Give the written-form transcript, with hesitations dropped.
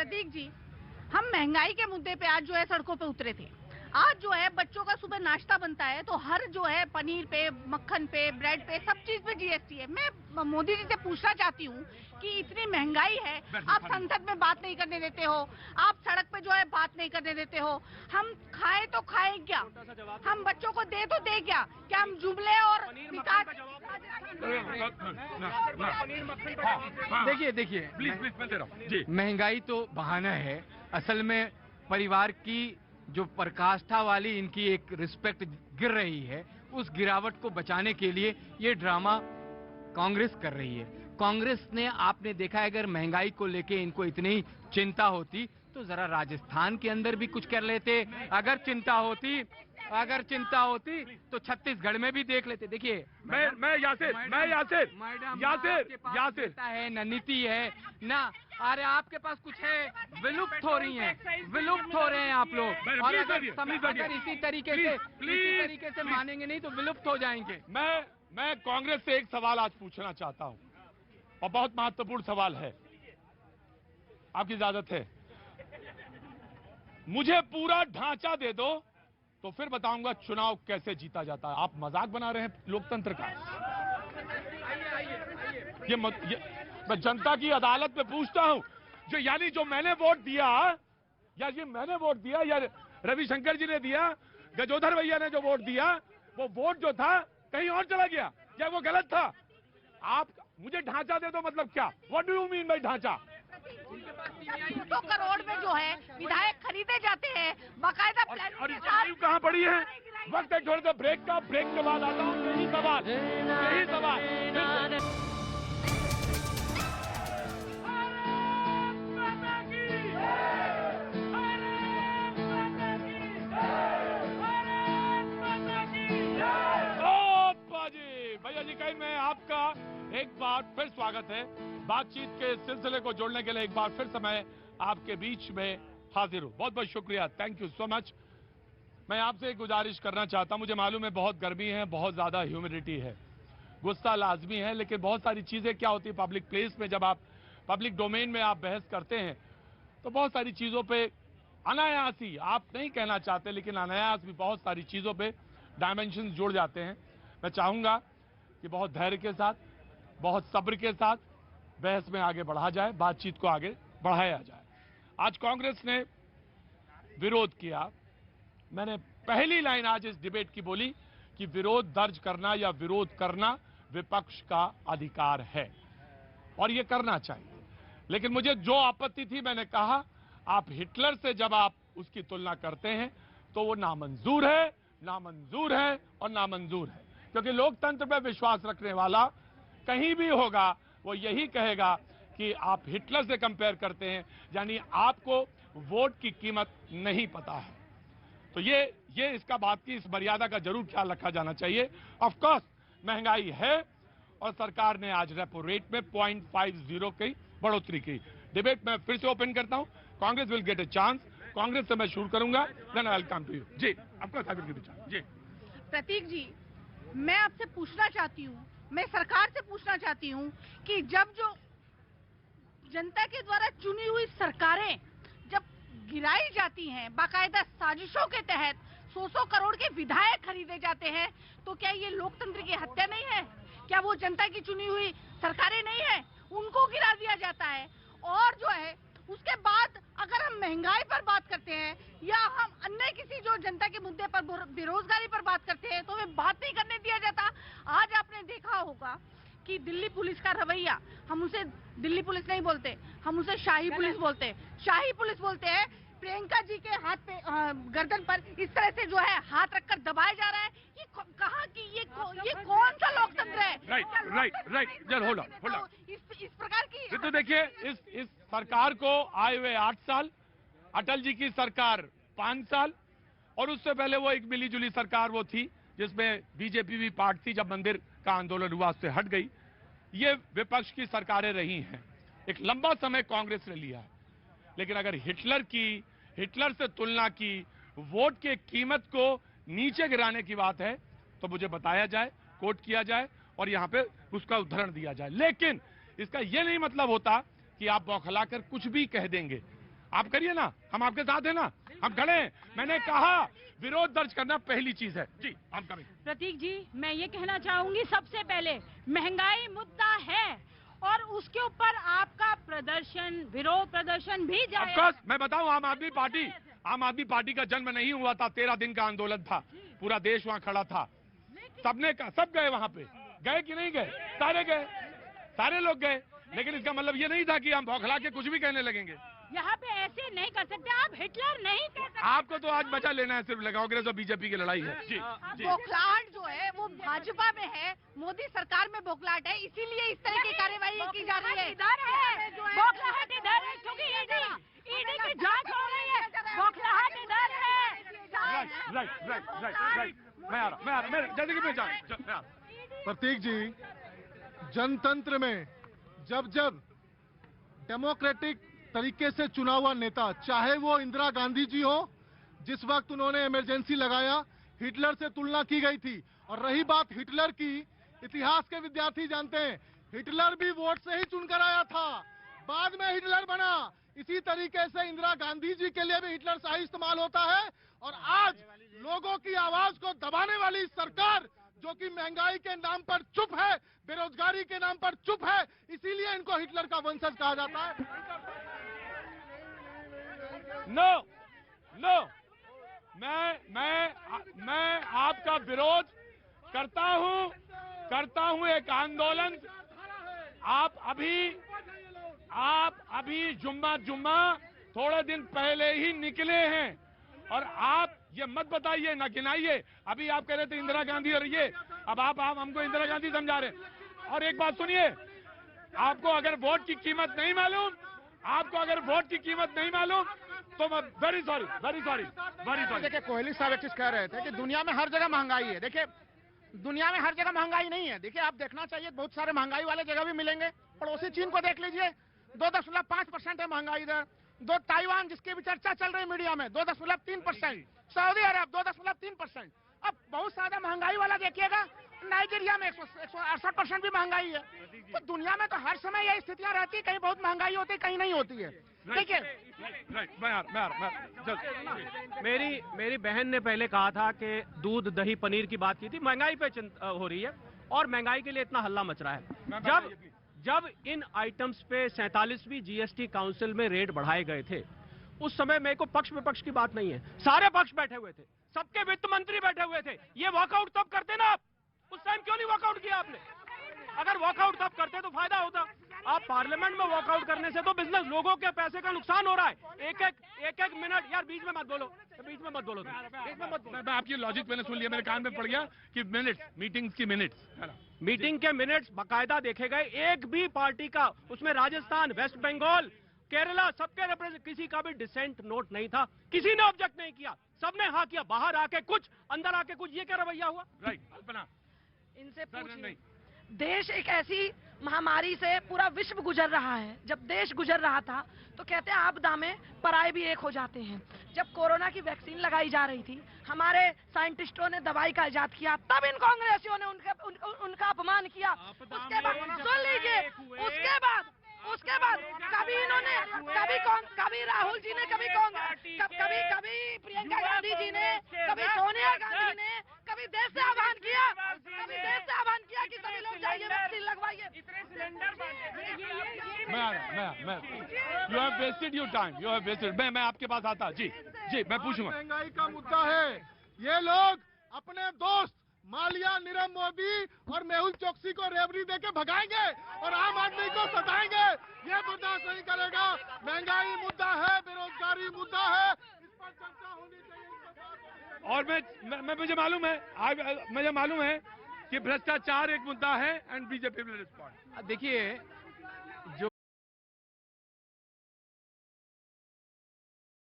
प्रतीक जी, हम महंगाई के मुद्दे पे आज जो है सड़कों पे उतरे थे। आज जो है बच्चों का सुबह नाश्ता बनता है तो हर जो है पनीर पे, मक्खन पे, ब्रेड पे, सब चीज पे जीएसटी है। मैं मोदी जी से पूछना चाहती हूँ कि इतनी महंगाई है, आप संसद में बात नहीं करने देते हो, आप सड़क पे जो है बात नहीं करने देते हो। हम खाए तो खाए क्या, हम बच्चों को दे तो दे क्या हम जुमले और विकास। देखिए प्लीज, महंगाई तो बहाना है। असल में परिवार की जो पराकाष्ठा वाली इनकी एक रिस्पेक्ट गिर रही है, उस गिरावट को बचाने के लिए ये ड्रामा कांग्रेस कर रही है। कांग्रेस ने, आपने देखा है, अगर महंगाई को लेके इनको इतनी चिंता होती तो जरा राजस्थान के अंदर भी कुछ कर लेते। अगर चिंता होती तो छत्तीसगढ़ में भी देख लेते। देखिए, मैं यासिर है न नीति है ना, अरे आपके पास कुछ है, विलुप्त हो रही हैं आप लोग। और अगर इसी तरीके से मानेंगे नहीं तो विलुप्त हो जाएंगे। मैं कांग्रेस से एक सवाल आज पूछना चाहता हूं और बहुत महत्वपूर्ण सवाल है, आपकी इजाजत है? मुझे पूरा ढांचा दे दो तो फिर बताऊंगा चुनाव कैसे जीता जाता है। आप मजाक बना रहे हैं लोकतंत्र का। मैं जनता की अदालत में पूछता हूं, जो मैंने वोट दिया, या रविशंकर जी ने दिया, गजोधर भैया ने जो वोट दिया, वो वोट जो था कहीं और चला गया, क्या वो गलत था? आप मुझे ढांचा दे दो, मतलब क्या? What do you mean by ढांचा? 200 करोड़ में जो है विधायक खरीदे जाते हैं बाकायदा प्लान। और इसकी कहां पड़ी है? वक्त है थोड़ा सा ब्रेक के बाद आता हूं। यही सवाल भैया जी, कहीं मैं आपका एक बार फिर स्वागत है। बातचीत के सिलसिले को जोड़ने के लिए एक बार फिर से मैं आपके बीच में हाजिर हूं। बहुत बहुत शुक्रिया, थैंक यू सो मच। मैं आपसे एक गुजारिश करना चाहता हूं, मुझे मालूम है बहुत गर्मी है, बहुत ज्यादा ह्यूमिडिटी है, गुस्सा लाजमी है, लेकिन बहुत सारी चीजें क्या होती है पब्लिक प्लेस में, जब आप पब्लिक डोमेन में आप बहस करते हैं तो बहुत सारी चीजों पे अनायास ही, आप नहीं कहना चाहते लेकिन अनायास भी बहुत सारी चीजों पे डायमेंशन जुड़ जाते हैं। मैं चाहूंगा कि बहुत धैर्य के साथ, बहुत सब्र के साथ बहस में आगे बढ़ा जाए, बातचीत को आगे बढ़ाया जाए। आज कांग्रेस ने विरोध किया। मैंने पहली लाइन आज इस डिबेट की बोली कि विरोध दर्ज करना या विरोध करना विपक्ष का अधिकार है और ये करना चाहिए। लेकिन मुझे जो आपत्ति थी, मैंने कहा आप हिटलर से जब आप उसकी तुलना करते हैं तो वो नामंजूर है और नामंजूर है, क्योंकि लोकतंत्र पर विश्वास रखने वाला कहीं भी होगा वो यही कहेगा कि आप हिटलर से कंपेयर करते हैं, यानी आपको वोट की कीमत नहीं पता है। तो ये इसका बात की, इस मर्यादा का जरूर ख्याल रखा जाना चाहिए। ऑफ कोर्स महंगाई है और सरकार ने आज रेपो रेट में 0.50 की बढ़ोतरी की। डिबेट में फिर से ओपन करता हूं, Congress will get a chance. Congress से मैं शुरू करूंगा, then I will come to you. जी, आपका जी। प्रतीक जी, मैं आपसे पूछना चाहती हूँ, मैं सरकार से पूछना चाहती हूँ कि जब जो जनता के द्वारा चुनी हुई सरकारें जब गिराई जाती हैं, बाकायदा साजिशों के तहत 100 करोड़ के विधायक खरीदे जाते हैं, तो क्या ये लोकतंत्र की हत्या नहीं है? क्या वो जनता की चुनी हुई सरकारें नहीं है? उनको गिरा दिया जाता है। और जो है उसके बाद अगर हम महंगाई पर बात करते हैं या हम अन्य किसी जो जनता के मुद्दे पर, बेरोजगारी पर बात करते हैं, तो हमें बात नहीं करने दिया जाता। आज आपने देखा होगा कि दिल्ली पुलिस का रवैया, हम उसे दिल्ली पुलिस नहीं बोलते, हम उसे शाही पुलिस बोलते हैं। शाही पुलिस बोलते हैं। प्रियंका जी के हाथ पे, गर्दन पर इस तरह से जो है हाथ रखकर दबाया जा रहा है। ये कहाँ की ये कौन सा लोकतंत्र है? राइट जर होल्ड ऑन। इस प्रकार की तो देखिए, इस सरकार को आए हुए 8 साल, अटल जी की सरकार 5 साल, और उससे पहले वो एक मिली-जुली सरकार वो थी जिसमें बीजेपी भी पार्ट थी, जब मंदिर का आंदोलन हुआ उससे हट गई। ये विपक्ष की सरकारें रही हैं, एक लंबा समय कांग्रेस ने लिया है। लेकिन अगर हिटलर से तुलना की, वोट की कीमत को नीचे गिराने की बात है तो मुझे बताया जाए, कोट किया जाए और यहां पे उसका उदाहरण दिया जाए। लेकिन इसका यह नहीं मतलब होता कि आप बौखलाकर कुछ भी कह देंगे। आप करिए ना, हम आपके साथ हैं ना, हम खड़े हैं। मैंने कहा विरोध दर्ज करना पहली चीज है। जी हम करेंगे। प्रतीक जी, मैं ये कहना चाहूंगी, सबसे पहले महंगाई मुद्दा है और उसके ऊपर आपका प्रदर्शन, विरोध प्रदर्शन भी जाएगा। ऑफ कोर्स, मैं बताऊं, आम आदमी पार्टी का जन्म नहीं हुआ था, 13 दिन का आंदोलन था, पूरा देश वहां खड़ा था, सबने कहा, सब गए वहां पे, गए कि नहीं गए? सारे गए, सारे लोग गए, लेकिन इसका मतलब ये नहीं था कि हम बौखला के कुछ भी कहने लगेंगे। यहाँ पे ऐसे नहीं कर सकते आप, हिटलर नहीं कह सकते। आपको तो आज मजा लेना है, सिर्फ लगाओ कांग्रेस और बीजेपी की लड़ाई है। जी जी। बौखलाहट जो है वो भाजपा में है, मोदी सरकार में बौखलाहट है, इसीलिए इस तरह की कार्यवाही की जा रही है। बौखलाहट इधर है क्योंकि ईडी की जांच हो रही है, बौखलाहट इधर है। राइट, मैं आ रहा, जैसे कि मैं जा रहा। प्रतीक जी, जनतंत्र में जब डेमोक्रेटिक तरीके से चुना हुआ नेता, चाहे वो इंदिरा गांधी जी हो, जिस वक्त उन्होंने इमरजेंसी लगाया, हिटलर से तुलना की गई थी। और रही बात हिटलर की, इतिहास के विद्यार्थी जानते हैं, हिटलर भी वोट से ही चुनकर आया था, बाद में हिटलर बना। इसी तरीके से इंदिरा गांधी जी के लिए भी हिटलर शाही इस्तेमाल होता है। और आज लोगों की आवाज को दबाने वाली सरकार, जो कि महंगाई के नाम पर चुप है, बेरोजगारी के नाम पर चुप है, इसीलिए इनको हिटलर का वंशज कहा जाता है। नो, मैं आपका विरोध करता हूं एक आंदोलन। आप अभी जुम्मा थोड़े दिन पहले ही निकले हैं और आप ये मत बताइए, ना गिनाइए। अभी आप कह रहे थे इंदिरा गांधी और ये, अब आप हमको इंदिरा गांधी समझा रहे हैं। और एक बात सुनिए, आपको अगर वोट की कीमत नहीं मालूम, तो मैं वेरी सॉरी। देखिए, कोहली साहब एक चीज कह रहे थे कि दुनिया में हर जगह महंगाई है। देखिए, दुनिया में हर जगह महंगाई नहीं है। देखिए, आप देखना चाहिए, बहुत सारे महंगाई वाले जगह भी मिलेंगे। पड़ोसी चीन को देख लीजिए, 2.5% है महंगाई इधर। ताइवान, जिसकी भी चर्चा चल रही मीडिया में, 2.3%। सऊदी अरब 2.3%। अब बहुत ज्यादा महंगाई वाला देखिएगा, नाइजीरिया में 168% भी महंगाई है। तो दुनिया में तो हर समय यही स्थितियां रहती है, कहीं बहुत महंगाई होती है, कहीं नहीं होती है। देखिए, मेरी बहन ने पहले कहा था कि दूध दही पनीर की बात की थी, महंगाई पे हो रही है और महंगाई के लिए इतना हल्ला मच रहा है। जब इन आइटम्स पे 47वीं जीएसटी काउंसिल में रेट बढ़ाए गए थे, उस समय मेरे को पक्ष विपक्ष की बात नहीं है, सारे पक्ष बैठे हुए थे, सबके वित्त मंत्री बैठे हुए थे। ये वॉकआउट तब करते ना आप, उस टाइम क्यों नहीं वॉकआउट किया आपने? अगर वॉकआउट तब करते तो फायदा होता। आप पार्लियामेंट में वॉकआउट करने से तो बिजनेस, लोगों के पैसे का नुकसान हो रहा है। एक मिनट यार, बीच में मत बोलो। मैं आपकी लॉजिक मैंने सुन लिया, मेरे कान में पड़ गया कि मीटिंग के मिनट्स बाकायदा देखे गए। एक भी पार्टी का उसमें राजस्थान, वेस्ट बंगाल, केरला, सबके रिप्रेजेंट, किसी का भी डिसेंट नोट नहीं था, किसी ने ऑब्जेक्ट नहीं किया, सबने हाँ किया। बाहर आके कुछ, अंदर आके कुछ, ये क्या रवैया हुआ? राइट, कल्पना इनसे पूछिए। देश एक ऐसी महामारी से पूरा विश्व गुजर रहा है। जब देश गुजर रहा था तो कहते हैं आपदा में पराये भी एक हो जाते हैं। जब कोरोना की वैक्सीन लगाई जा रही थी, हमारे साइंटिस्टों ने दवाई का इजाद किया, तब इन कांग्रेसियों ने उनका अपमान किया। उसके बाद सुन लीजिए, उसके बाद कभी इन्होंने, कभी राहुल जी ने, कभी प्रियंका गांधी जी ने, कभी सोनिया गांधी ने, कभी देश से आह्वान किया कि सभी लोग जाइए वैक्सीन लगवाइए। You have wasted your time. मैं आपके पास आता। जी, मैं पूछूंगा। महंगाई का मुद्दा है, ये लोग अपने दोस्त मालिया, नीरव मोदी और मेहुल चोकसी को रेवड़ी देके भगाएंगे और आम आदमी को सताएंगे। ये बर्दाश्त नहीं करेगा। महंगाई मुद्दा है, बेरोजगारी मुद्दा है, इस पर चर्चा होनी चाहिए। और मुझे मालूम है कि भ्रष्टाचार एक मुद्दा है एंड बीजेपी विल रिस्पॉन्ड। देखिए,